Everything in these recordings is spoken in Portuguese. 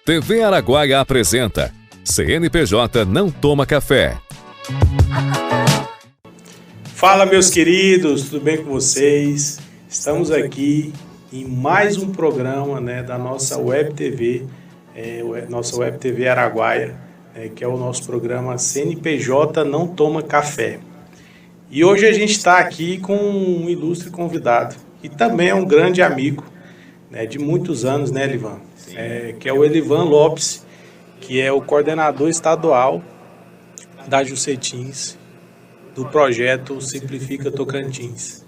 TV Araguaia apresenta CNPJ Não Toma Café. Fala, meus queridos, tudo bem com vocês? Estamos aqui em mais um programa, da nossa Web TV, nossa Web TV Araguaia, que é o nosso programa CNPJ Não Toma Café. E hoje a gente está aqui com um ilustre convidado, que também é um grande amigo, de muitos anos, Elivan? Que é o Elivan Lopes, que é o coordenador estadual da Juscetins, do projeto Simplifica Tocantins.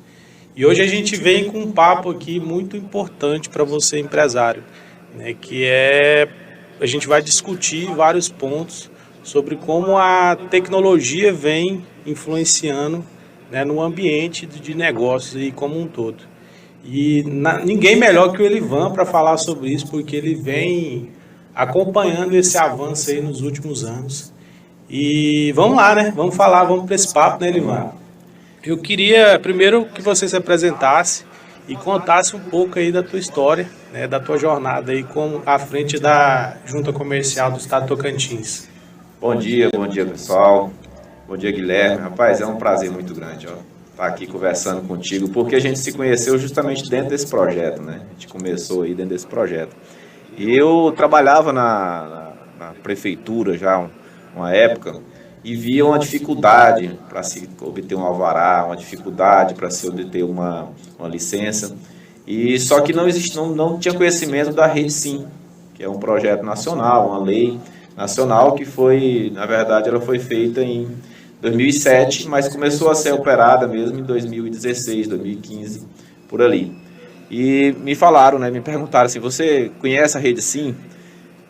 E hoje a gente vem com um papo aqui muito importante para você, empresário, que a gente vai discutir vários pontos sobre como a tecnologia vem influenciando, no ambiente de negócios aí como um todo. E ninguém melhor que o Elivan para falar sobre isso, porque ele vem acompanhando esse avanço aí nos últimos anos. E vamos lá, vamos para esse papo, Elivan? Eu queria primeiro que você se apresentasse e contasse um pouco aí da tua história, da tua jornada aí à frente da Junta Comercial do Estado de Tocantins. Bom dia pessoal. Bom dia, Guilherme. Rapaz, é um prazer muito grande estar aqui conversando contigo, porque a gente se conheceu justamente dentro desse projeto, A gente começou aí dentro desse projeto. E eu trabalhava na prefeitura já uma época e via uma dificuldade para se obter um alvará, uma dificuldade para se obter uma licença. E só que não tinha conhecimento da Rede Sim, que é um projeto nacional, uma lei nacional que foi, na verdade, ela foi feita em 2007, mas começou a ser operada mesmo em 2016, 2015, por ali. E me falaram, me perguntaram assim, você conhece a Rede Sim?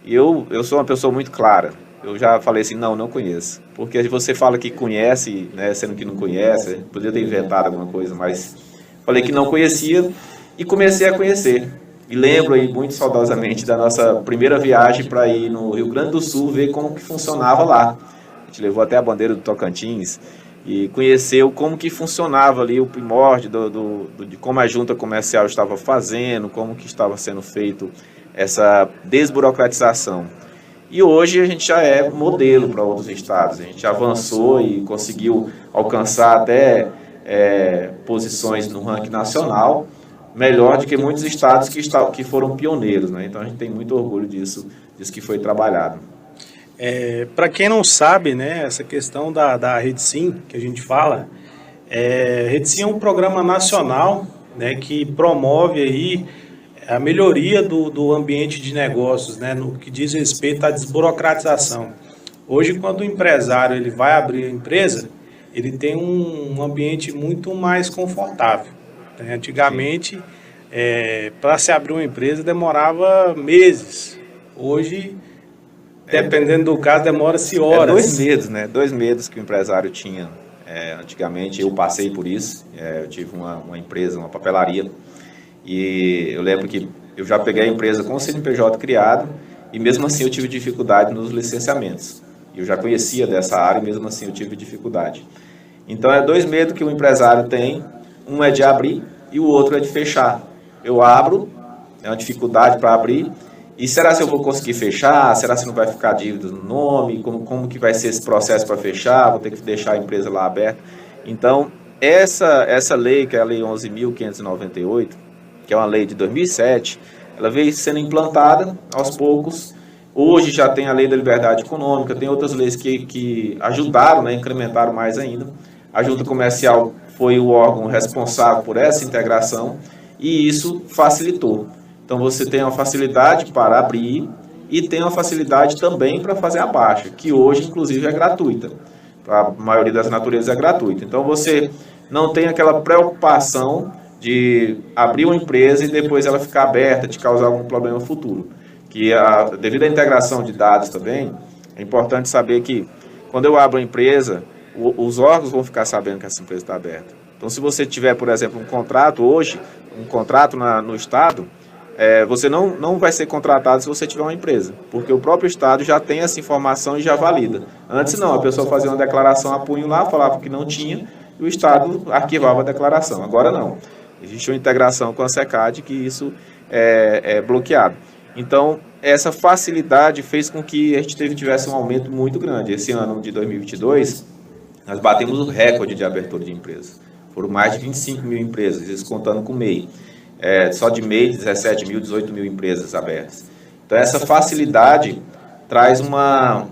E eu sou uma pessoa muito clara. Eu já falei assim, não conheço. Porque você fala que conhece, sendo que não conhece, podia ter inventado alguma coisa, mas falei que não conhecia e comecei a conhecer. E lembro aí muito saudosamente da nossa primeira viagem para ir no Rio Grande do Sul, ver como que funcionava lá. A gente levou até a bandeira do Tocantins e conheceu como que funcionava ali o primórdio de como a junta comercial estava fazendo, como que estava sendo feito essa desburocratização. E hoje a gente já é modelo para outros estados, a gente avançou e conseguiu alcançar até posições no ranking nacional, melhor do que muitos estados que foram pioneiros, Então a gente tem muito orgulho disso que foi trabalhado. Para quem não sabe, essa questão da Rede Sim, que a gente fala, Rede Sim é um programa nacional, que promove aí a melhoria do ambiente de negócios, no que diz respeito à desburocratização. Hoje, quando o empresário ele vai abrir a empresa, ele tem um ambiente muito mais confortável. Antigamente, para se abrir uma empresa demorava meses. Hoje, dependendo do caso, demora-se horas. 2 medos, 2 medos que o empresário tinha. Antigamente, eu passei por isso. Eu tive uma empresa, uma papelaria. E eu lembro que eu já peguei a empresa com o CNPJ criado e mesmo assim eu tive dificuldade nos licenciamentos. Eu já conhecia dessa área e mesmo assim eu tive dificuldade. Então, 2 medos que o empresário tem. Um é de abrir e o outro é de fechar. Eu abro, é uma dificuldade para abrir. E será se eu vou conseguir fechar? Será se não vai ficar dívida no nome? Como que vai ser esse processo para fechar? Vou ter que deixar a empresa lá aberta. Então, essa lei, que é a Lei 11.598, que é uma lei de 2007, ela veio sendo implantada aos poucos. Hoje já tem a Lei da Liberdade Econômica, tem outras leis que ajudaram, incrementaram mais ainda. A Junta Comercial foi o órgão responsável por essa integração e isso facilitou. Então você tem uma facilidade para abrir e tem uma facilidade também para fazer a baixa, que hoje inclusive é gratuita. Para a maioria das naturezas é gratuita. Então você não tem aquela preocupação de abrir uma empresa e depois ela ficar aberta, de causar algum problema futuro. Devido à integração de dados também, é importante saber que quando eu abro a empresa, os órgãos vão ficar sabendo que essa empresa está aberta. Então, se você tiver, por exemplo, um contrato hoje, no Estado, você não vai ser contratado se você tiver uma empresa, porque o próprio Estado já tem essa informação e já valida. Antes não, a pessoa fazia uma declaração a punho lá, falava que não tinha, e o Estado arquivava a declaração. Agora não. Existe uma integração com a SECAD que isso é bloqueado. Então, essa facilidade fez com que a gente tivesse um aumento muito grande. Esse ano de 2022, nós batemos o recorde de abertura de empresas. Foram mais de 25 mil empresas, isso contando com o MEI. Só de MEI, 17 mil, 18 mil empresas abertas. Então, essa facilidade traz uma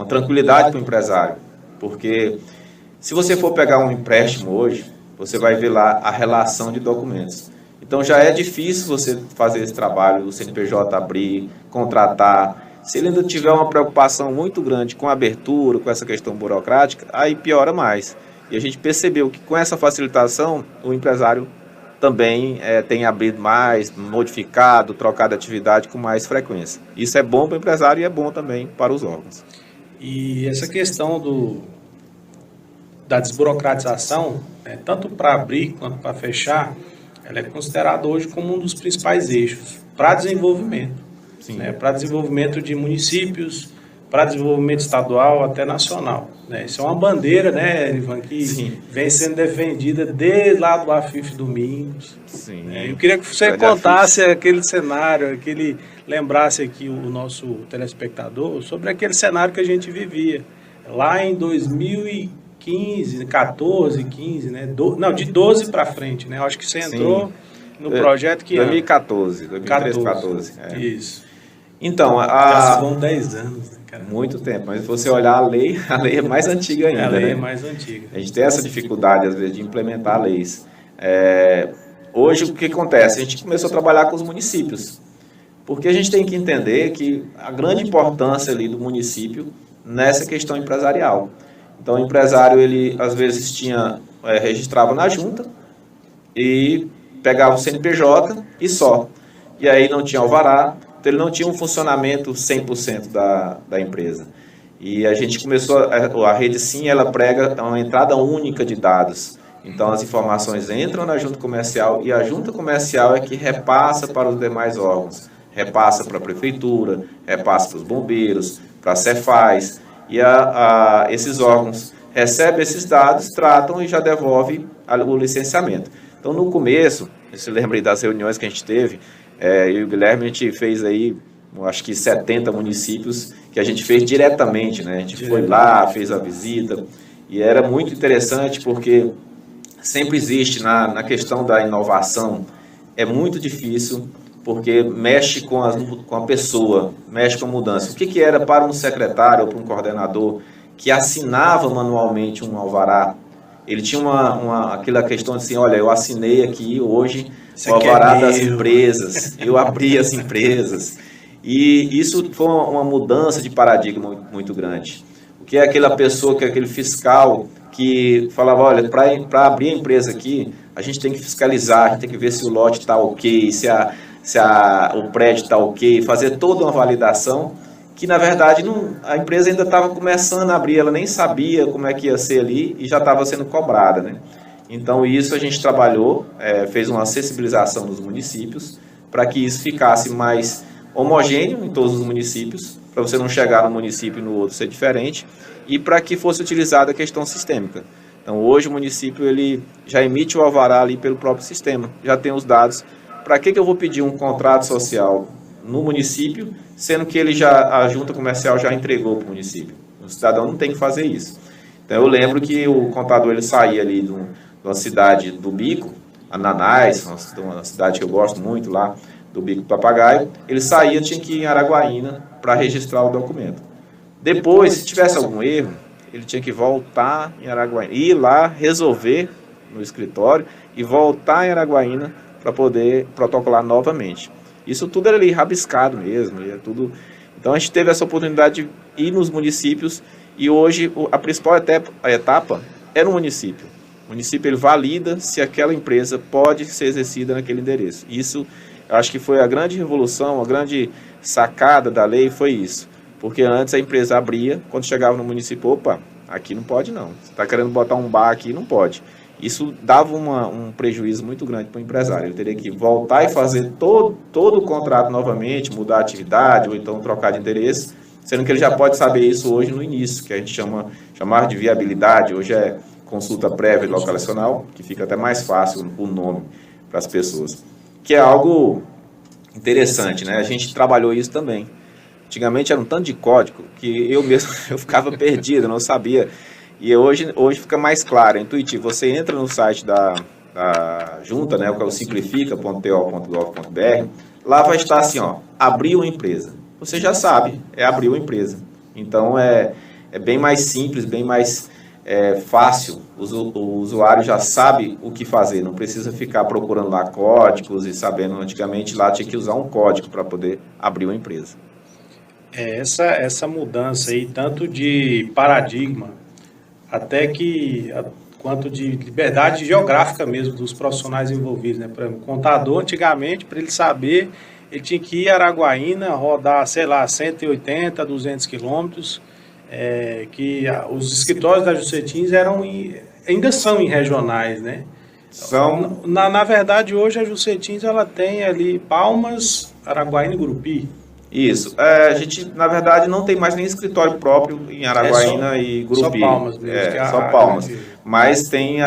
tranquilidade para o empresário, porque se você for pegar um empréstimo hoje, você vai ver lá a relação de documentos. Então já é difícil você fazer esse trabalho, o CNPJ abrir, contratar. Se ele ainda tiver uma preocupação muito grande com a abertura, com essa questão burocrática, aí piora mais. E a gente percebeu que com essa facilitação, o empresário também tem abrido mais, modificado, trocado atividade com mais frequência. Isso é bom para o empresário e é bom também para os órgãos. E essa questão da desburocratização, tanto para abrir quanto para fechar, ela é considerada hoje como um dos principais eixos para desenvolvimento. Para desenvolvimento de municípios, para desenvolvimento estadual até nacional. Isso é uma bandeira, Ivan, que vem sendo defendida desde lá do AFIF Domingos. Eu queria que você contasse aquele cenário, lembrasse aqui o nosso telespectador sobre aquele cenário que a gente vivia lá em 2015, 14, 15, de 12 para frente, Eu acho que você entrou no projeto que 2014, 2014. Isso. Então, já vão 10 anos, cara? Muito tempo, mas se você olhar a lei é mais antiga ainda. A lei é mais antiga. A gente tem essa dificuldade, às vezes, de implementar leis. Hoje, o que acontece? A gente começou a trabalhar com os municípios, porque a gente tem que entender que a grande importância ali do município nessa questão empresarial. Então, o empresário, ele, às vezes, registrava na junta e pegava o CNPJ e só. E aí não tinha alvará, então ele não tinha um funcionamento 100% da empresa. E a gente começou, a rede sim, ela prega uma entrada única de dados. Então as informações entram na junta comercial e a junta comercial é que repassa para os demais órgãos. Repassa para a prefeitura, repassa para os bombeiros, para a Cefaz. E esses órgãos recebem esses dados, tratam e já devolvem o licenciamento. Então no começo, você lembra das reuniões que a gente teve, eu e o Guilherme, a gente fez aí, acho que 70 municípios que a gente fez diretamente, A gente foi lá, fez a visita, e era muito interessante porque sempre existe na questão da inovação, é muito difícil, porque mexe com a pessoa, mexe com a mudança. O que era para um secretário ou para um coordenador que assinava manualmente um alvará? Ele tinha aquela questão de assim, olha, eu assinei aqui hoje o alvará das empresas, eu abri as empresas. E isso foi uma mudança de paradigma muito grande. O que é aquela pessoa, que é aquele fiscal que falava, olha, para abrir a empresa aqui, a gente tem que fiscalizar, a gente tem que ver se o lote está ok, se o prédio está ok, fazer toda uma validação, que na verdade a empresa ainda estava começando a abrir, ela nem sabia como é que ia ser ali e já estava sendo cobrada, Então isso a gente trabalhou, fez uma sensibilização nos municípios, para que isso ficasse mais homogêneo em todos os municípios, para você não chegar no município e no outro ser diferente, e para que fosse utilizada a questão sistêmica. Então hoje o município ele já emite o alvará ali pelo próprio sistema, já tem os dados. Para que eu vou pedir um contrato social no município, sendo que a junta comercial já entregou para o município? O cidadão não tem que fazer isso. Então eu lembro que o contador ele saía ali de uma cidade do Bico, Ananás, uma cidade que eu gosto muito lá, do Bico do Papagaio, ele saía, tinha que ir em Araguaína para registrar o documento. Depois, se tivesse algum erro, ele tinha que voltar em Araguaína, ir lá, resolver no escritório e voltar em Araguaína para poder protocolar novamente. Isso tudo era ali rabiscado mesmo, é tudo. Então a gente teve essa oportunidade de ir nos municípios e hoje a principal etapa é no município. O município ele valida se aquela empresa pode ser exercida naquele endereço. Isso, eu acho que foi a grande revolução, a grande sacada da lei foi isso. Porque antes a empresa abria, quando chegava no município, opa, aqui não pode não. Você está querendo botar um bar aqui, não pode. Isso dava um prejuízo muito grande para o empresário. Ele teria que voltar e fazer todo o contrato novamente, mudar a atividade ou então trocar de endereço, sendo que ele já pode saber isso hoje no início, que a gente chamar de viabilidade. Hoje é consulta prévia locacional, que fica até mais fácil o nome para as pessoas. Que é algo interessante, né? A gente trabalhou isso também. Antigamente era um tanto de código que eu mesmo eu ficava perdido, não sabia. E hoje fica mais claro, é intuitivo. Você entra no site da junta, né, que é o simplifica.to.gov.br, lá vai estar assim, ó, abrir uma empresa. Você já sabe, é abrir uma empresa. Então é bem mais simples, bem mais fácil. O usuário já sabe o que fazer, não precisa ficar procurando lá códigos e sabendo. Antigamente lá tinha que usar um código para poder abrir uma empresa. Essa mudança aí, tanto de paradigma, até quanto de liberdade geográfica mesmo dos profissionais envolvidos, né? Por exemplo, o contador, antigamente, para ele saber, ele tinha que ir a Araguaína, rodar, sei lá, 180, 200 quilômetros, os escritórios da Jusceltins ainda são em regionais, né? São... Na verdade, hoje a Jusceltins, ela tem ali Palmas, Araguaína e Gurupi. Isso. A gente, na verdade, não tem mais nem escritório próprio em Araguaína e Gurupi. Só Palmas mesmo. Só Palmas. Mas tem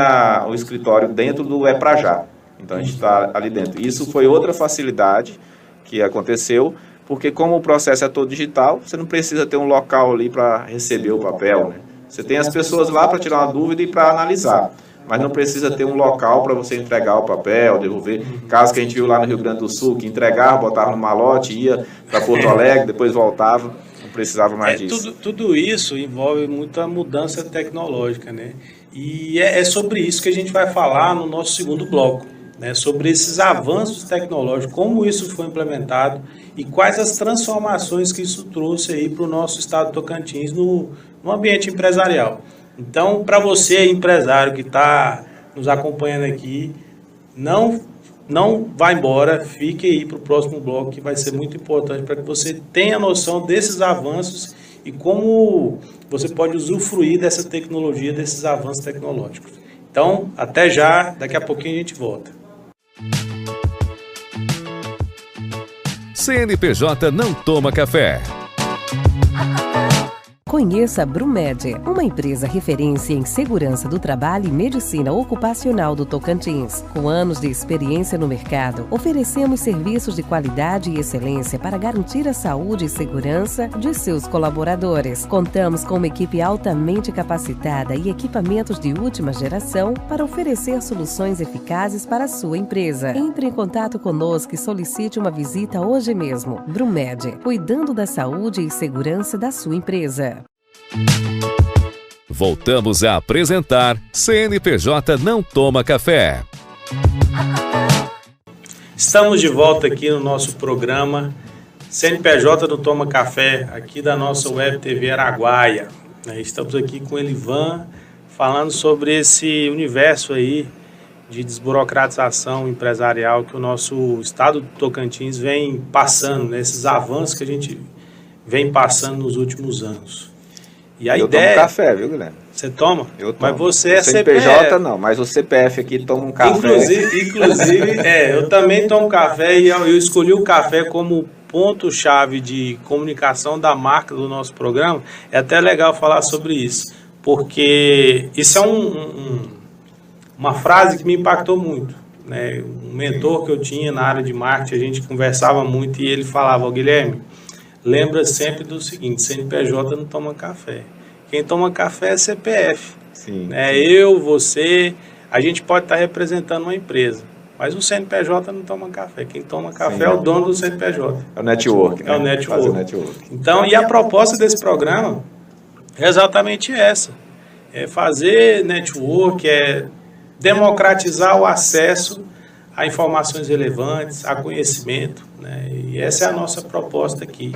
o escritório dentro do Prajá. Então, a gente está ali dentro. Isso foi outra facilidade que aconteceu, porque como o processo é todo digital, você não precisa ter um local ali para receber o papel, né? Você tem as pessoas lá para tirar uma dúvida e para analisar. Mas não precisa ter um local para você entregar o papel, devolver. Caso que a gente viu lá no Rio Grande do Sul, que entregava, botava no malote, ia para Porto Alegre, depois voltava, não precisava mais disso. Tudo isso envolve muita mudança tecnológica, né? E é sobre isso que a gente vai falar no nosso segundo bloco, né? Sobre esses avanços tecnológicos, como isso foi implementado e quais as transformações que isso trouxe aí para o nosso estado de Tocantins no ambiente empresarial. Então, para você, empresário que está nos acompanhando aqui, não vá embora, fique aí para o próximo bloco, que vai ser muito importante para que você tenha noção desses avanços e como você pode usufruir dessa tecnologia, desses avanços tecnológicos. Então, até já, daqui a pouquinho a gente volta. CNPJ não toma café. Conheça a Brumed, uma empresa referência em segurança do trabalho e medicina ocupacional do Tocantins. Com anos de experiência no mercado, oferecemos serviços de qualidade e excelência para garantir a saúde e segurança de seus colaboradores. Contamos com uma equipe altamente capacitada e equipamentos de última geração para oferecer soluções eficazes para a sua empresa. Entre em contato conosco e solicite uma visita hoje mesmo. Brumed, cuidando da saúde e segurança da sua empresa. Voltamos a apresentar CNPJ não toma café. Estamos de volta aqui no nosso programa CNPJ não toma café, aqui da nossa Web TV Araguaia. Estamos aqui com o Elivan, falando sobre esse universo aí de desburocratização empresarial que o nosso estado do Tocantins vem passando, né? Esses avanços que a gente vem passando nos últimos anos. E a ideia... tomo café, viu, Guilherme? Você toma? Eu tomo. Mas você é CNPJ CPF. não, mas o CPF aqui toma um café. Inclusive, eu também tomo café e eu escolhi o café como ponto-chave de comunicação da marca do nosso programa. É até legal falar sobre isso, porque isso é uma frase que me impactou muito, né? Um mentor que eu tinha na área de marketing, a gente conversava muito e ele falava: Guilherme, lembra sempre do seguinte, CNPJ não toma café. Quem toma café é CPF. Sim. Eu, você, a gente pode estar representando uma empresa, mas o CNPJ não toma café. Quem toma café Sim. é o dono do CNPJ. É o network. É o network. Então, e a proposta desse programa é exatamente essa. É fazer network, é democratizar o acesso a informações relevantes, a conhecimento, né? E essa é a nossa proposta aqui.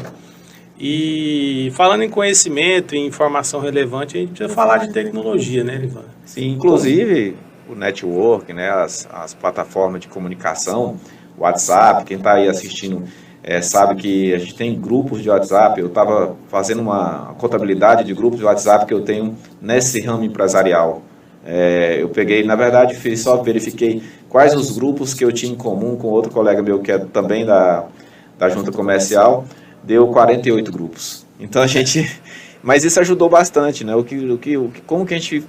E falando em conhecimento e informação relevante, a gente precisa falar de tecnologia, né, Elivan? Sim, inclusive o network, né, as plataformas de comunicação, o WhatsApp, quem está aí assistindo sabe que a gente tem grupos de WhatsApp. Eu estava fazendo uma contabilidade de grupos de WhatsApp que eu tenho nesse ramo empresarial. Eu peguei, na verdade, só verifiquei quais os grupos que eu tinha em comum com outro colega meu que é também da junta comercial. Deu 48 grupos. Então a gente... Mas isso ajudou bastante, né? Como que a gente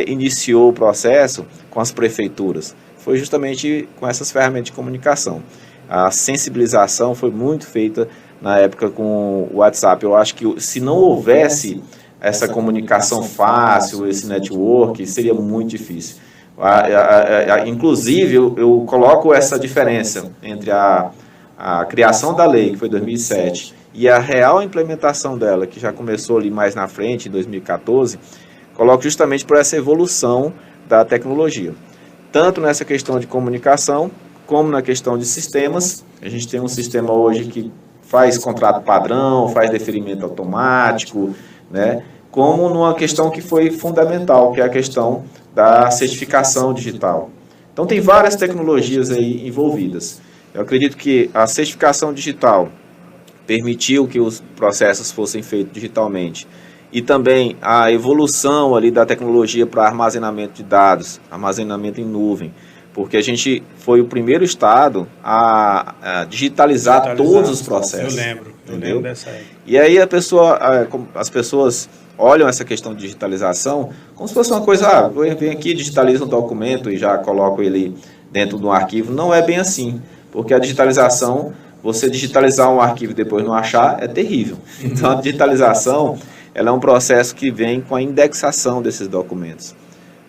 iniciou o processo com as prefeituras? Foi justamente com essas ferramentas de comunicação. A sensibilização foi muito feita na época com o WhatsApp. Eu acho que se não houvesse essa comunicação fácil, esse network, seria muito difícil. Inclusive, eu coloco essa diferença entre a criação da lei, que foi em 2007, e a real implementação dela, que já começou ali mais na frente, em 2014, coloco justamente por essa evolução da tecnologia. Tanto nessa questão de comunicação, como na questão de sistemas. A gente tem um sistema hoje que faz contrato padrão, faz deferimento automático, né? Como numa questão que foi fundamental, que é a questão da certificação digital. Então, tem várias tecnologias aí envolvidas. Eu acredito que a certificação digital permitiu que os processos fossem feitos digitalmente. E também a evolução ali da tecnologia para armazenamento de dados, armazenamento em nuvem. Porque a gente foi o primeiro estado a digitalizar todos os processos. Eu lembro dessa época. E aí as pessoas olham essa questão de digitalização como se fosse uma coisa, eu venho aqui, digitalizo um documento e já coloco ele dentro de um arquivo. Não é bem assim, porque a digitalização, você digitalizar um arquivo e depois não achar, é terrível. Então a digitalização, ela é um processo que vem com a indexação desses documentos.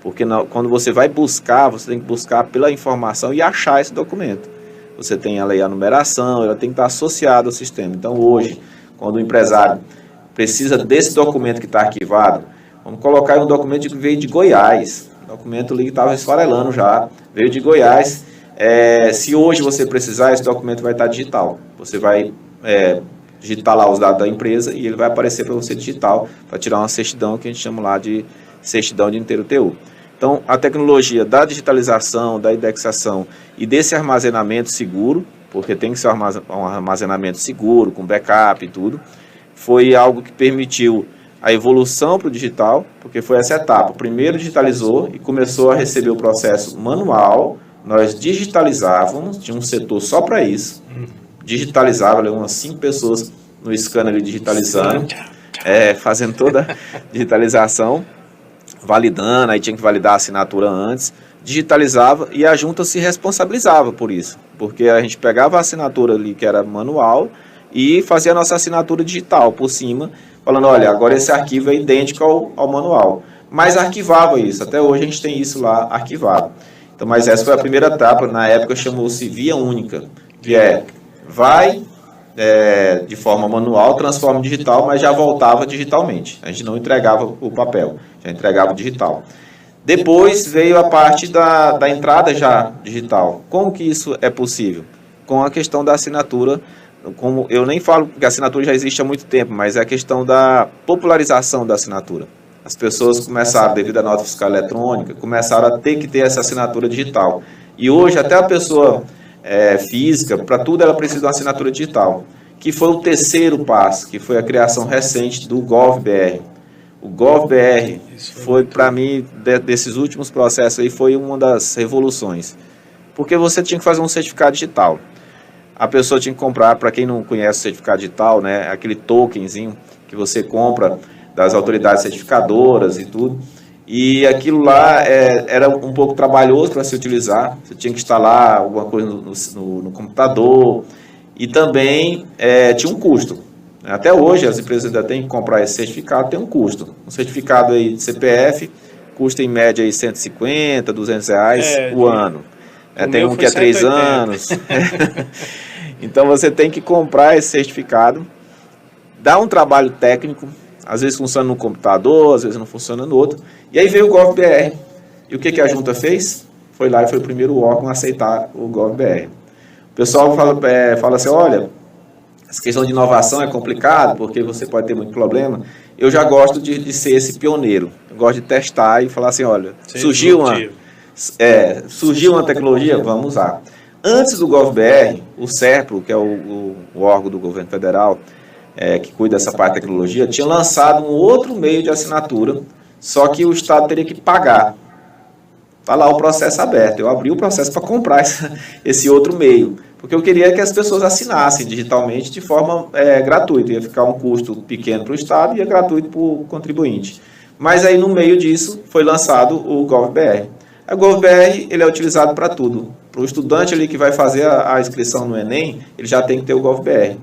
Porque quando você vai buscar, você tem que buscar pela informação e achar esse documento. Você tem a numeração, ela tem que estar associada ao sistema. Então hoje, quando o empresário precisa desse documento que está arquivado, vamos colocar aí um documento que veio de Goiás. O documento ali estava esfarelando já, veio de Goiás. Se hoje você precisar, esse documento vai estar digital. Você vai digitar lá os dados da empresa e ele vai aparecer para você digital, para tirar uma certidão que a gente chama lá de certidão de inteiro TU. Então, a tecnologia da digitalização, da indexação e desse armazenamento seguro, porque tem que ser um armazenamento seguro, com backup e tudo, foi algo que permitiu a evolução para o digital, porque foi essa etapa. Primeiro digitalizou e começou a receber o processo manual, nós digitalizávamos, tinha um setor só para isso, digitalizava, umas 5 pessoas no scanner ali digitalizando, fazendo toda a digitalização, validando, aí tinha que validar a assinatura antes, digitalizava e a junta se responsabilizava por isso, porque a gente pegava a assinatura ali que era manual e fazia a nossa assinatura digital por cima, falando, olha, agora esse arquivo é idêntico ao manual, mas arquivava isso, até hoje a gente tem isso lá arquivado. Então, mas essa foi a primeira etapa, na época chamou-se via única, que vai de forma manual, transforma em digital, mas já voltava digitalmente. A gente não entregava o papel, já entregava o digital. Depois veio a parte da entrada já digital. Como que isso é possível? Com a questão da assinatura, como eu nem falo que a assinatura já existe há muito tempo, mas é a questão da popularização da assinatura. As pessoas começaram, devido à nota fiscal eletrônica, começaram a ter que ter essa assinatura digital. E hoje até a pessoa física, para tudo ela precisa de uma assinatura digital, que foi o terceiro passo, que foi a criação recente do GovBR. O GovBR foi, para mim, desses últimos processos aí, foi uma das revoluções, porque você tinha que fazer um certificado digital. A pessoa tinha que comprar, para quem não conhece o certificado digital, né, aquele tokenzinho que você compra das autoridades certificadoras e tudo, e aquilo lá era um pouco trabalhoso para se utilizar, você tinha que instalar alguma coisa no computador, e também tinha um custo. Até hoje as empresas ainda têm que comprar esse certificado, tem um custo. Um certificado aí de CPF custa em média aí 150, R$200 o ano. Tem um que é 3 anos. Então você tem que comprar esse certificado, dá um trabalho técnico, às vezes funciona no computador, às vezes não funciona no outro. E aí veio o GovBR. E o que a junta fez? Foi lá e foi o primeiro órgão a aceitar o GovBR. O pessoal fala assim, olha, essa questão de inovação é complicado, porque você pode ter muito problema. Eu já gosto de ser esse pioneiro. Eu gosto de testar e falar assim, olha, surgiu uma tecnologia, vamos usar. Antes do GovBR, o SERPRO, que é o órgão do governo federal, que cuida dessa parte da tecnologia, tinha lançado um outro meio de assinatura, só que o Estado teria que pagar. Está lá o processo aberto. Eu abri o processo para comprar esse outro meio, porque eu queria que as pessoas assinassem digitalmente de forma gratuita. Ia ficar um custo pequeno para o Estado e é gratuito para o contribuinte. Mas aí no meio disso foi lançado o GovBR. O GovBR, ele é utilizado para tudo. Para o estudante ali que vai fazer a inscrição no Enem, ele já tem que ter o GovBR.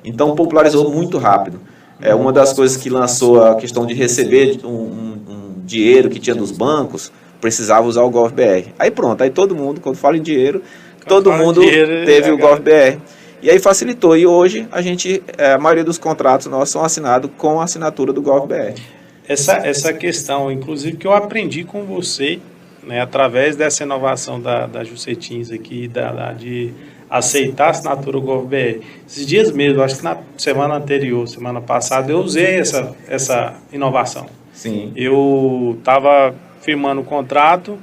Então, popularizou muito rápido. É uma das coisas que lançou a questão de receber um dinheiro que tinha dos bancos, precisava usar o GovBR. Aí pronto, aí todo mundo, quando fala em dinheiro, todo mundo teve o GovBR. E aí facilitou. E hoje a maioria dos contratos nossos são assinados com a assinatura do GovBR. Essa questão, inclusive, que eu aprendi com você, né, através dessa inovação da Juscetins aqui, de aceitar a assinatura GovBR. Esses dias mesmo, acho que na semana passada, eu usei essa inovação. Sim. Eu estava firmando um contrato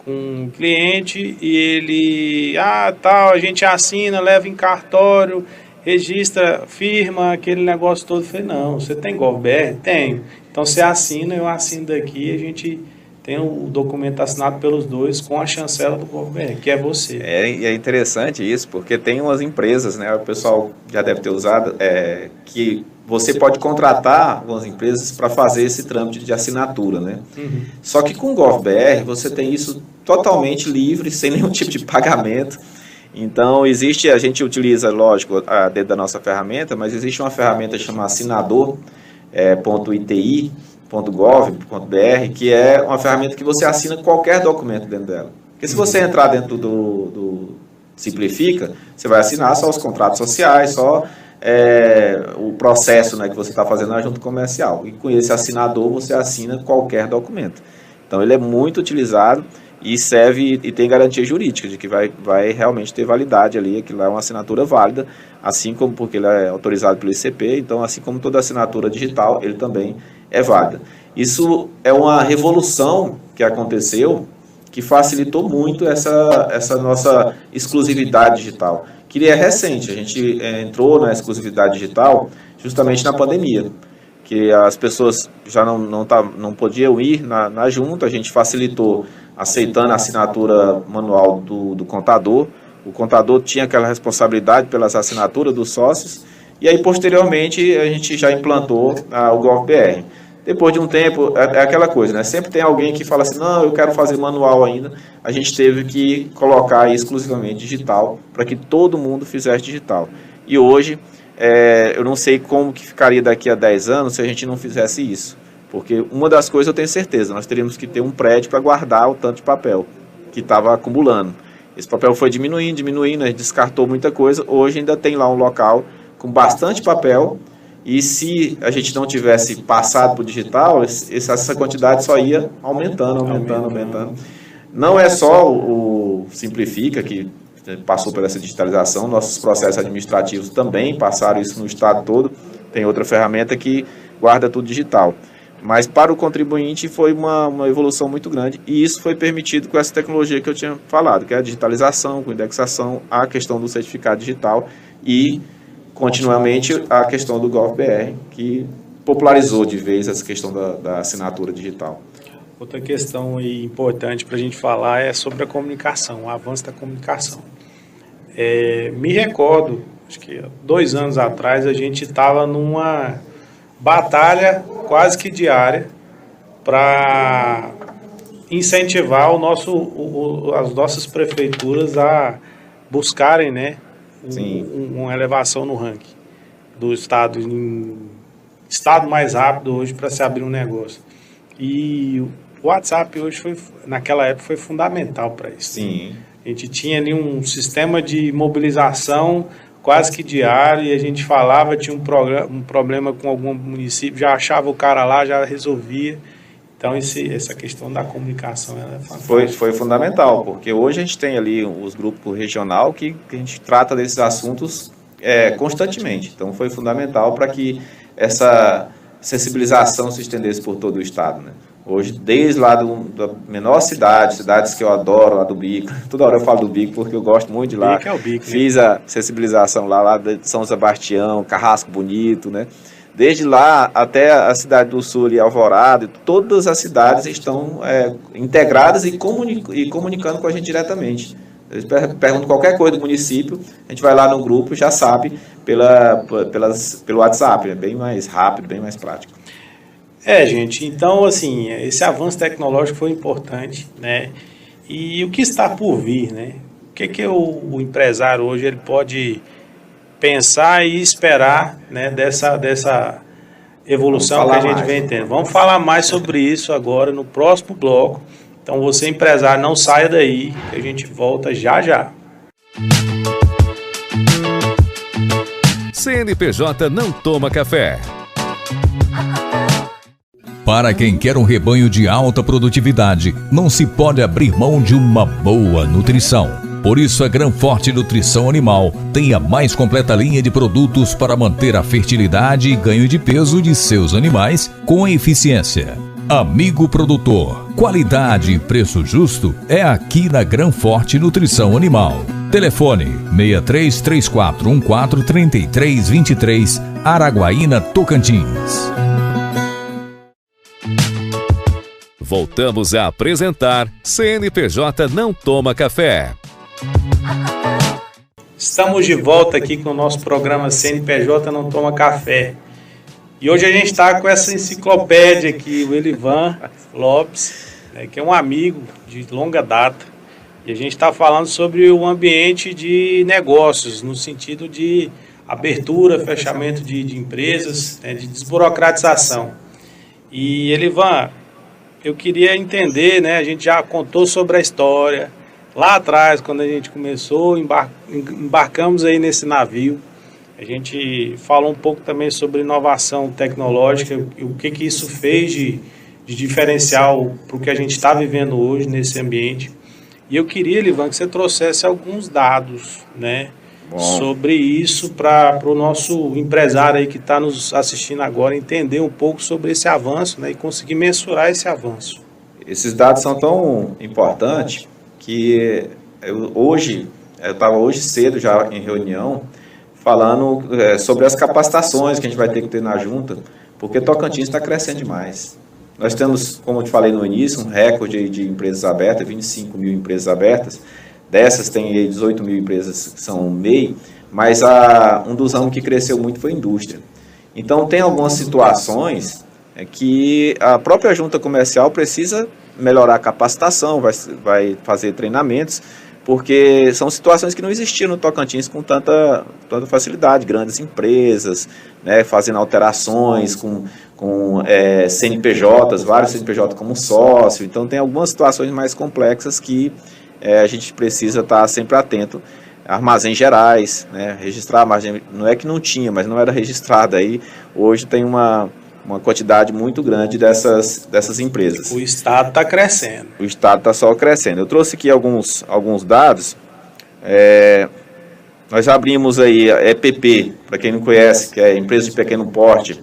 com um cliente e ele, a gente assina, leva em cartório, registra, firma, aquele negócio todo. Eu falei, não, você tem GovBR? Tenho. Então você assina, eu assino daqui, a gente tem o documento assinado pelos dois com a chancela do GovBR, que é você. E é interessante isso, porque tem umas empresas, né, o pessoal já deve ter usado, que você pode contratar algumas empresas para fazer esse trâmite de assinatura, né? Uhum. Só que com o GovBR você tem isso totalmente livre, sem nenhum tipo de pagamento. Então, a gente utiliza, lógico, dentro da nossa ferramenta, mas existe uma ferramenta chamada .iti.gov.br, que é uma ferramenta que você assina qualquer documento dentro dela. Porque se você entrar dentro do Simplifica, você vai assinar só os contratos sociais, só o processo, né, que você está fazendo na junta comercial. E com esse assinador, você assina qualquer documento. Então, ele é muito utilizado e serve e tem garantia jurídica de que vai realmente ter validade ali, aquilo lá é uma assinatura válida, assim como porque ele é autorizado pelo ICP, então assim como toda assinatura digital, ele também é válida. Isso é uma revolução que aconteceu, que facilitou muito essa nossa exclusividade digital, que é recente. A gente entrou na exclusividade digital justamente na pandemia, que as pessoas já não podiam ir na junta, a gente facilitou aceitando a assinatura manual do contador. O contador tinha aquela responsabilidade pelas assinaturas dos sócios, e aí posteriormente a gente já implantou o GovBR. Depois de um tempo, é aquela coisa, né? Sempre tem alguém que fala assim, não, eu quero fazer manual ainda. A gente teve que colocar exclusivamente digital, para que todo mundo fizesse digital. E hoje, eu não sei como que ficaria daqui a 10 anos se a gente não fizesse isso. Porque uma das coisas eu tenho certeza, nós teríamos que ter um prédio para guardar o tanto de papel que estava acumulando. Esse papel foi diminuindo, a gente descartou muita coisa. Hoje ainda tem lá um local com bastante papel, e se a gente não tivesse passado para o digital, essa quantidade só ia aumentando. Não é só o Simplifica que passou por essa digitalização, nossos processos administrativos também passaram isso no estado todo. Tem outra ferramenta que guarda tudo digital. Mas para o contribuinte foi uma evolução muito grande, e isso foi permitido com essa tecnologia que eu tinha falado, que é a digitalização, com indexação, a questão do certificado digital e, continuamente, a questão do GovBR, que popularizou de vez essa questão da assinatura digital. Outra questão importante para a gente falar é sobre a comunicação, o avanço da comunicação. Me recordo, acho que 2 anos atrás, a gente estava numa batalha quase que diária para incentivar as nossas prefeituras a buscarem, né, uma elevação no ranking do estado, estado mais rápido hoje para se abrir um negócio. E o WhatsApp hoje naquela época foi fundamental para isso. Sim. A gente tinha ali um sistema de mobilização quase que diário, e a gente falava, tinha um problema com algum município, já achava o cara lá, já resolvia. Então, essa questão da comunicação é fantástica. Foi fundamental, porque hoje a gente tem ali os grupos regional que a gente trata desses assuntos constantemente. Então, foi fundamental para que essa sensibilização se estendesse por todo o estado, né? Hoje, desde lá da menor cidades que eu adoro, lá do Bico, toda hora eu falo do Bico porque eu gosto muito de lá. Bico é o Bico, fiz a sensibilização lá de São Sebastião, Carrasco Bonito, né? Desde lá até a cidade do Sul e Alvorada, todas as cidades estão integradas e comunicando com a gente diretamente. Eles perguntam qualquer coisa do município, a gente vai lá no grupo e já sabe pelo WhatsApp, é bem mais rápido, bem mais prático. Gente, então, assim, esse avanço tecnológico foi importante, né? E o que está por vir, né? O que o empresário hoje ele pode pensar e esperar, né, dessa evolução que a gente vem tendo. Vamos falar mais sobre isso agora no próximo bloco. Então você, empresário, não saia daí, que a gente volta já já. CNPJ não toma café. Para quem quer um rebanho de alta produtividade, não se pode abrir mão de uma boa nutrição. Por isso, a Granforte Nutrição Animal tem a mais completa linha de produtos para manter a fertilidade e ganho de peso de seus animais com eficiência. Amigo produtor, qualidade e preço justo é aqui na Granforte Nutrição Animal. Telefone 6334143323, Araguaína, Tocantins. Voltamos a apresentar CNPJ não toma café. Estamos de volta aqui com o nosso programa CNPJ Não Toma Café. E hoje a gente está com essa enciclopédia aqui, o Elivan Lopes, né, que é um amigo de longa data. E a gente está falando sobre o ambiente de negócios, no sentido de abertura, fechamento de empresas, né, de desburocratização. E Elivan, eu queria entender, né, a gente já contou sobre a história. Lá atrás, quando a gente começou, embarcamos aí nesse navio. A gente falou um pouco também sobre inovação tecnológica e o que isso fez de diferencial para o que a gente está vivendo hoje nesse ambiente. E eu queria, Elivan, que você trouxesse alguns dados, né, sobre isso para o nosso empresário aí que está nos assistindo agora entender um pouco sobre esse avanço, né, e conseguir mensurar esse avanço. Esses dados são tão importantes que eu estava hoje cedo já em reunião falando sobre as capacitações que a gente vai ter que ter na junta, porque Tocantins está crescendo demais. Nós temos, como eu te falei no início, um recorde de empresas abertas, 25 mil empresas abertas. Dessas tem 18 mil empresas que são MEI, mas um dos ramos que cresceu muito foi a indústria. Então tem algumas situações que a própria junta comercial precisa melhorar a capacitação, vai fazer treinamentos, porque são situações que não existiam no Tocantins com tanta facilidade, grandes empresas, né, fazendo alterações com CNPJs, vários CNPJs como sócio. Então tem algumas situações mais complexas que a gente precisa estar sempre atento. Armazéns gerais, né, registrar armazém, não é que não tinha, mas não era registrado aí. Hoje tem uma quantidade muito grande dessas empresas. O Estado está crescendo. O Estado está só crescendo. Eu trouxe aqui alguns dados. Nós abrimos aí a EPP, para quem não conhece, que é Empresa de Pequeno Porte,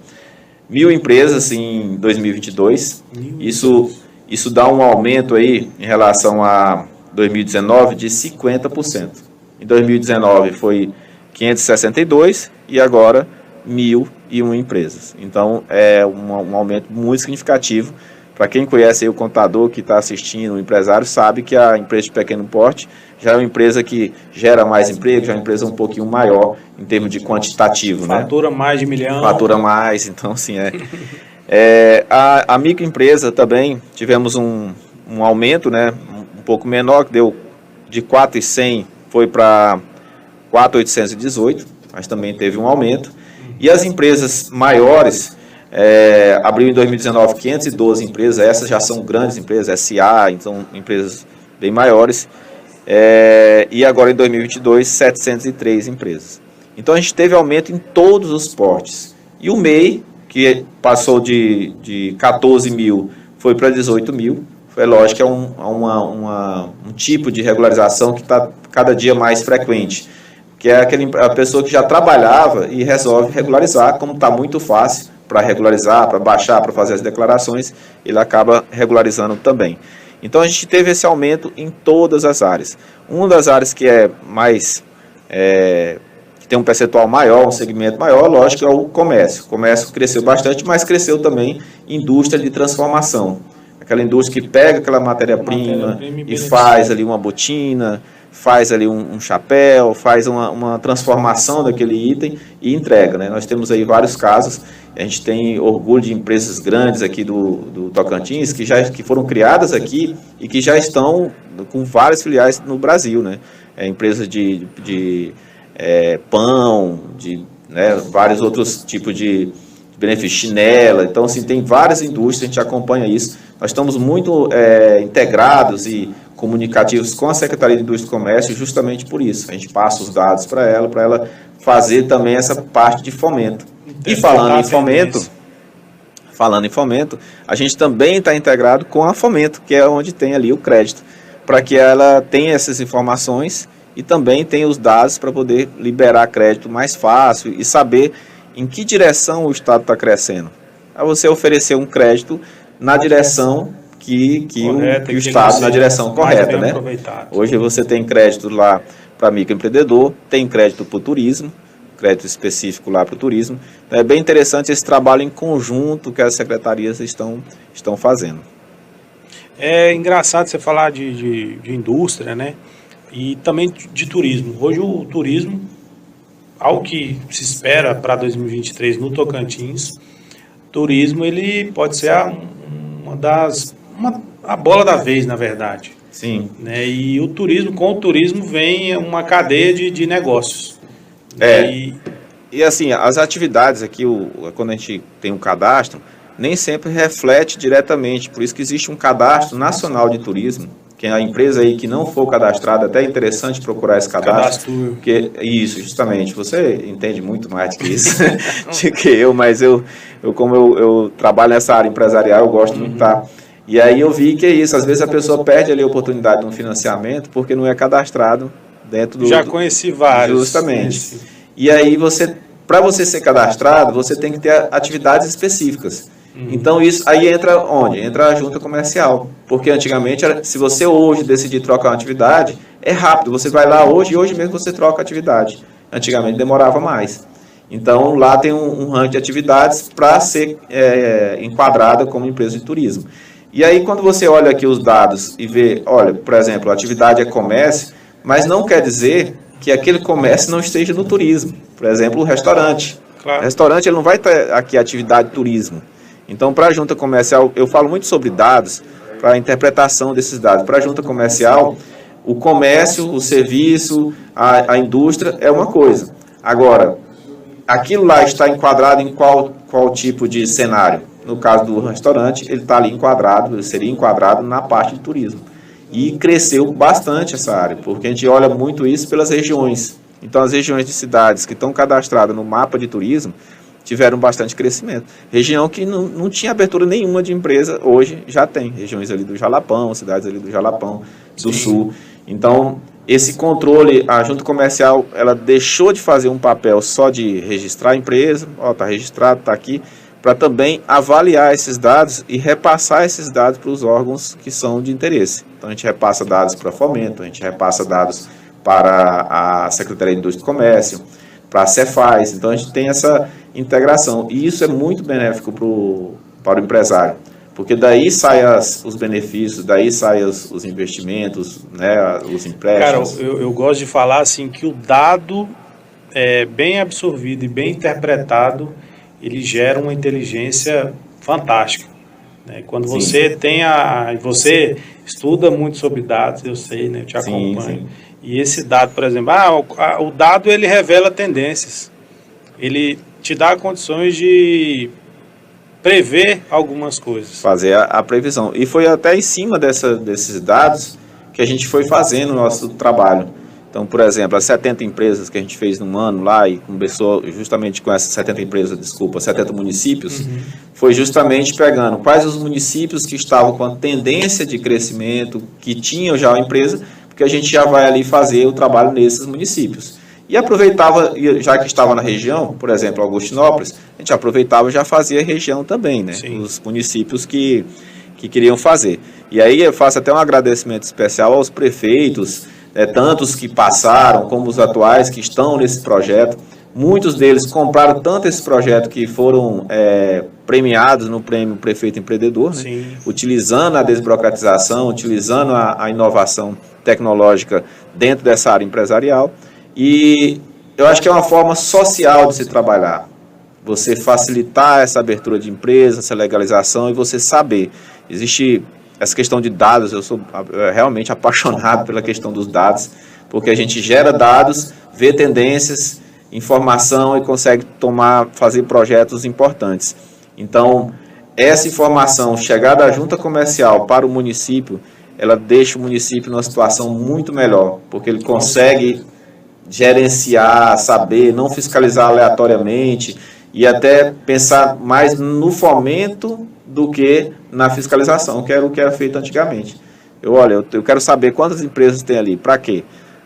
1.000 empresas em 2022. Isso dá um aumento aí em relação a 2019 de 50%. Em 2019 foi 562 e agora 1.001 empresas. Então, é um aumento muito significativo. Para quem conhece aí o contador que está assistindo, o empresário, sabe que a empresa de pequeno porte já é uma empresa que gera mais emprego, já é uma empresa um pouquinho maior em termos de quantitativo. Fatura, né? Mais de 1 milhão. Fatura mais, então, assim, a microempresa também, tivemos um aumento, né, um pouco menor, que deu de 4.100, foi para 4.818, mas também teve um aumento. E as empresas maiores, abriu em 2019 512 empresas, essas já são grandes empresas, SA, então empresas bem maiores, e agora em 2022 703 empresas. Então a gente teve aumento em todos os portes. E o MEI, que passou de 14 mil, foi para 18 mil, é lógico que é um tipo de regularização que está cada dia mais frequente, que é a pessoa que já trabalhava e resolve regularizar, como está muito fácil para regularizar, para baixar, para fazer as declarações, ele acaba regularizando também. Então a gente teve esse aumento em todas as áreas. Uma das áreas que é mais, que tem um percentual maior, um segmento maior, lógico, é o comércio. O comércio cresceu bastante, mas cresceu também indústria de transformação. Aquela indústria que pega aquela matéria-prima e faz ali uma botina, faz ali um chapéu, faz uma transformação daquele item e entrega, né? Nós temos aí vários casos, a gente tem orgulho de empresas grandes aqui do Tocantins, que foram criadas aqui e que já estão com várias filiais no Brasil, né? Empresas de pão, né, vários outros tipos de benefícios, chinela. Então, assim, tem várias indústrias, a gente acompanha isso. Nós estamos muito integrados e comunicativos com a Secretaria de Indústria e Comércio justamente por isso. A gente passa os dados para ela fazer também essa parte de fomento. E falando em fomento, a gente também está integrado com a Fomento, que é onde tem ali o crédito, para que ela tenha essas informações e também tenha os dados para poder liberar crédito mais fácil e saber em que direção o Estado está crescendo. É você oferecer um crédito na direção que o Estado, na direção correta, né? Hoje você tem crédito lá para microempreendedor, tem crédito para o turismo, crédito específico lá para o turismo. É bem interessante esse trabalho em conjunto que as secretarias estão fazendo. É engraçado você falar de indústria, né? E também de turismo. Hoje o turismo, ao que se espera para 2023 no Tocantins, turismo ele pode ser a bola da vez, na verdade. Sim. Né? E com o turismo vem uma cadeia de negócios. E assim, as atividades aqui, quando a gente tem um cadastro, nem sempre reflete diretamente, por isso que existe um cadastro nacional de turismo, que a empresa aí que não for cadastrada, até é interessante procurar esse cadastro. Porque, isso, justamente, você entende muito mais do que isso, do que eu, mas como eu trabalho nessa área empresarial, eu gosto muito de estar. E aí eu vi que é isso, às vezes a pessoa perde ali a oportunidade de um financiamento porque não é cadastrado dentro do... Já conheci vários. Justamente. E aí para você ser cadastrado, você tem que ter atividades específicas. Então isso aí entra onde? Entra a junta comercial, porque antigamente, se você hoje decidir trocar uma atividade, é rápido, você vai lá hoje e hoje mesmo você troca a atividade. Antigamente demorava mais. Então lá tem um ranking de atividades para ser enquadrada como empresa de turismo. E aí quando você olha aqui os dados e vê, olha, por exemplo, a atividade é comércio, mas não quer dizer que aquele comércio não esteja no turismo. Por exemplo, o restaurante. Claro. O restaurante ele não vai ter aqui atividade de turismo. Então, para a junta comercial, eu falo muito sobre dados, para a interpretação desses dados. Para a junta comercial, o comércio, o serviço, a indústria é uma coisa. Agora, aquilo lá está enquadrado em qual tipo de cenário? No caso do restaurante, ele está ali enquadrado, ele seria enquadrado na parte de turismo. E cresceu bastante essa área, porque a gente olha muito isso pelas regiões. Então, as regiões de cidades que estão cadastradas no mapa de turismo, tiveram bastante crescimento. Região que não tinha abertura nenhuma de empresa, hoje já tem. Regiões ali do Jalapão, cidades ali do Jalapão, do Sul. Então, esse controle, a junta comercial, ela deixou de fazer um papel só de registrar a empresa, está registrado, está aqui, para também avaliar esses dados e repassar esses dados para os órgãos que são de interesse. Então, a gente repassa dados para Fomento, a gente repassa dados para a Secretaria de Indústria e Comércio, para a Cefaz. Então, a gente tem essa integração. E isso é muito benéfico para o empresário, porque daí saem os benefícios, daí saem os investimentos, né, os empréstimos. Cara, eu gosto de falar assim que o dado bem absorvido e bem interpretado, ele gera uma inteligência fantástica. Né? Quando você você estuda muito sobre dados, eu sei, né, eu te acompanho. Sim. E esse dado, por exemplo, o dado ele revela tendências. Ele te dá condições de prever algumas coisas. Fazer a previsão. E foi até em cima desses dados que a gente foi fazendo o nosso trabalho. Então, por exemplo, as 70 empresas que a gente fez num ano lá, e começou justamente com essas 70 municípios, foi justamente pegando quais os municípios que estavam com a tendência de crescimento, que tinham já a empresa, porque a gente já vai ali fazer o trabalho nesses municípios. E aproveitava, já que estava na região, por exemplo, Augustinópolis, a gente aproveitava e já fazia a região também, né? Sim. Os municípios que queriam fazer. E aí eu faço até um agradecimento especial aos prefeitos, tantos que passaram, como os atuais que estão nesse projeto. Muitos deles compraram tanto esse projeto que foram premiados no prêmio Prefeito Empreendedor, né? Utilizando a desburocratização, utilizando a inovação tecnológica dentro dessa área empresarial. E eu acho que é uma forma social de se trabalhar. Você facilitar essa abertura de empresa, essa legalização e você saber. Existe essa questão de dados, eu sou realmente apaixonado pela questão dos dados, porque a gente gera dados, vê tendências, informação e consegue fazer projetos importantes. Então, essa informação chegar da junta comercial para o município, ela deixa o município numa situação muito melhor, porque ele consegue gerenciar, saber, não fiscalizar aleatoriamente e até pensar mais no fomento do que na fiscalização, que era o que era feito antigamente. Eu quero saber quantas empresas tem ali, para quê?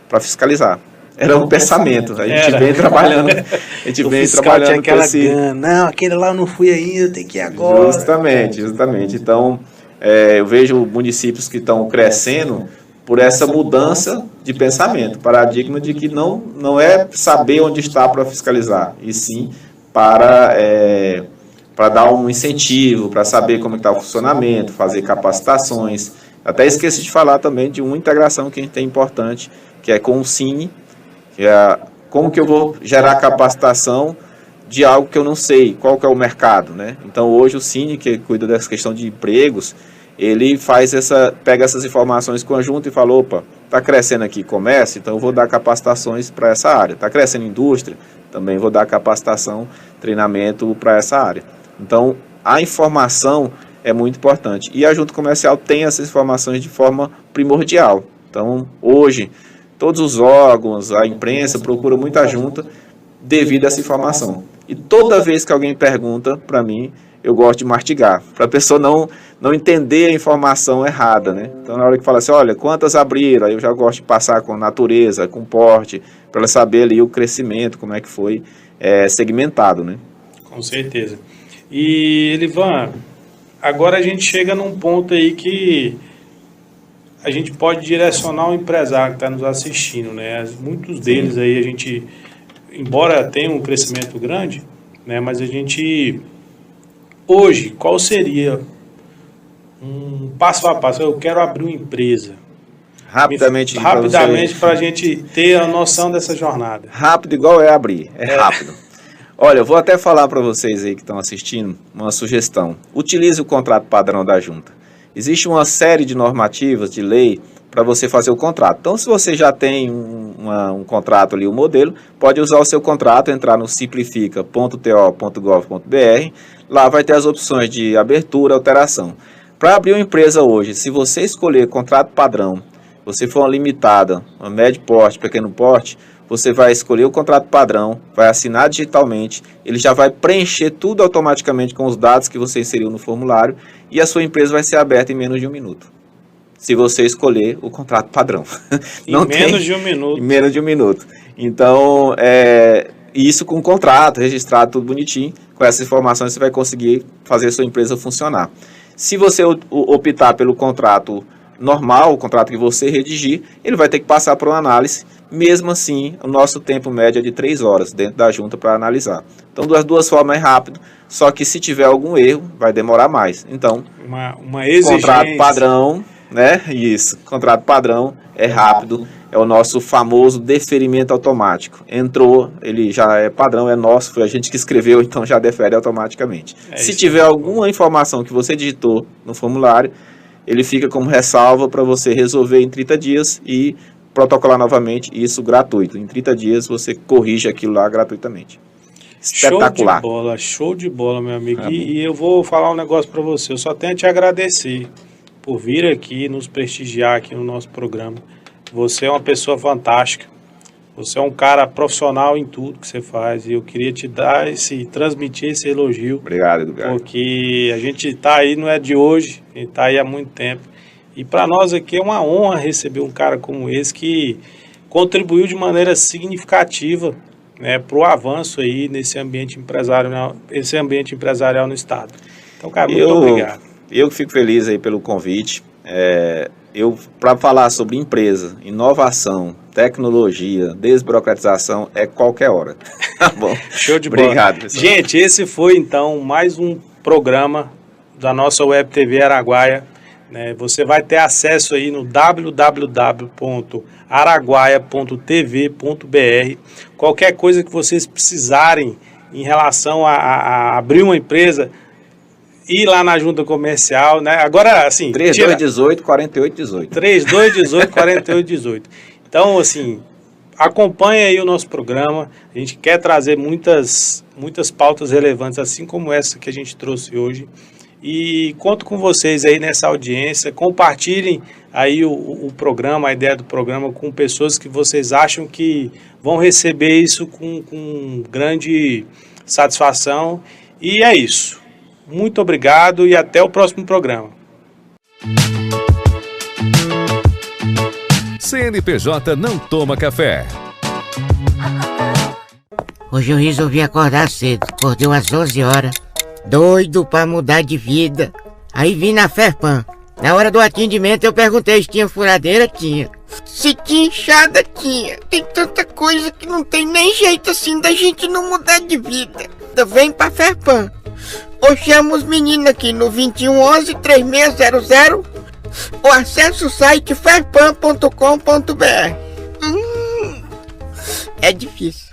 Para fiscalizar. Era um pensamento, a gente vem trabalhando, com esse... Não, aquele lá eu não fui ainda, tem que ir agora. Justamente. Então, eu vejo municípios que estão crescendo por essa mudança de pensamento, paradigma de que não é saber onde está para fiscalizar, e sim para dar um incentivo, para saber como está o funcionamento, fazer capacitações. Até esqueci de falar também de uma integração que a gente tem importante, que é com o Cine, que é como que eu vou gerar capacitação de algo que eu não sei, qual que é o mercado, né? Então hoje o Cine, que cuida dessa questão de empregos, ele pega essas informações conjunto e fala, opa, está crescendo aqui comércio, então eu vou dar capacitações para essa área. Está crescendo indústria, também vou dar capacitação, treinamento para essa área. Então a informação é muito importante. E a junta comercial tem essas informações de forma primordial. Então hoje todos os órgãos, a imprensa procura muita junta devido a essa informação. E toda vez que alguém pergunta para mim, eu gosto de mastigar, para a pessoa não entender a informação errada, né? Então, na hora que fala assim, olha, quantas abriram, aí eu já gosto de passar com natureza, com porte, para ela saber ali o crescimento, como é que foi segmentado, né? Com certeza. E, Elivan, agora a gente chega num ponto aí que a gente pode direcionar o empresário que está nos assistindo, né? Muitos deles aí a gente, embora tenha um crescimento grande, né? Mas a gente, hoje, qual seria um passo a passo? Eu quero abrir uma empresa. Rapidamente para a gente ter a noção dessa jornada. Rápido igual abrir, rápido. Olha, eu vou até falar para vocês aí que estão assistindo uma sugestão. Utilize o contrato padrão da junta. Existe uma série de normativas, de lei, para você fazer o contrato. Então, se você já tem um contrato ali, um modelo, pode usar o seu contrato, entrar no simplifica.to.gov.br, lá vai ter as opções de abertura, alteração. Para abrir uma empresa hoje, se você escolher contrato padrão, você for uma limitada, uma médio porte, pequeno porte, você vai escolher o contrato padrão, vai assinar digitalmente, ele já vai preencher tudo automaticamente com os dados que você inseriu no formulário e a sua empresa vai ser aberta em menos de 1 minuto. Se você escolher o contrato padrão. Em menos de 1 minuto. Em menos de 1 minuto. Então, isso com o contrato, registrado, tudo bonitinho. Com essas informações você vai conseguir fazer a sua empresa funcionar. Se você optar pelo contrato normal, o contrato que você redigir, ele vai ter que passar por uma análise. Mesmo assim, o nosso tempo médio é de 3 horas dentro da junta para analisar. Então, das duas formas é rápido, só que se tiver algum erro, vai demorar mais. Então, uma exigência. Contrato padrão, né? Isso, contrato padrão é rápido, é o nosso famoso deferimento automático. Entrou, ele já é padrão, é nosso, foi a gente que escreveu, então já defere automaticamente. Se tiver alguma informação que você digitou no formulário, ele fica como ressalva para você resolver em 30 dias e protocolar novamente, isso gratuito. Em 30 dias você corrige aquilo lá gratuitamente. Espetacular. Show de bola, meu amigo. E eu vou falar um negócio para você. Eu só tenho a te agradecer por vir aqui, nos prestigiar aqui no nosso programa. Você é uma pessoa fantástica. Você é um cara profissional em tudo que você faz. E eu queria te dar transmitir esse elogio. Obrigado, Edgar. Porque a gente está aí, não é de hoje, a gente está aí há muito tempo. E para nós aqui é uma honra receber um cara como esse que contribuiu de maneira significativa, né, para o avanço aí nesse ambiente empresarial, no estado. Então, cara, muito obrigado. Eu fico feliz aí pelo convite. Para falar sobre empresa, inovação, tecnologia, desburocratização, é qualquer hora. Tá bom? Show de bola. Obrigado, pessoal. Gente, esse foi então mais um programa da nossa Web TV Araguaia, né? Você vai ter acesso aí no www.araguaia.tv.br. Qualquer coisa que vocês precisarem em relação a abrir uma empresa, ir lá na junta comercial, né? Agora, assim... 3218-4818. 3218-4818. Então, assim, acompanha aí o nosso programa. A gente quer trazer muitas pautas relevantes, assim como essa que a gente trouxe hoje. E conto com vocês aí nessa audiência. Compartilhem aí o programa, a ideia do programa com pessoas que vocês acham que vão receber isso com grande satisfação. E é isso. Muito obrigado e até o próximo programa. CNPJ não toma café. Hoje eu resolvi acordar cedo, acordei umas 11 horas, doido pra mudar de vida. Aí vim na Ferpan. Na hora do atendimento eu perguntei se tinha furadeira, tinha. Se tinha enxada, tinha. Tem tanta coisa que não tem nem jeito assim da gente não mudar de vida. Então vem pra Ferpan. Ou chama os meninos aqui no 2111-3600 ou acesse o site ferpan.com.br. É difícil.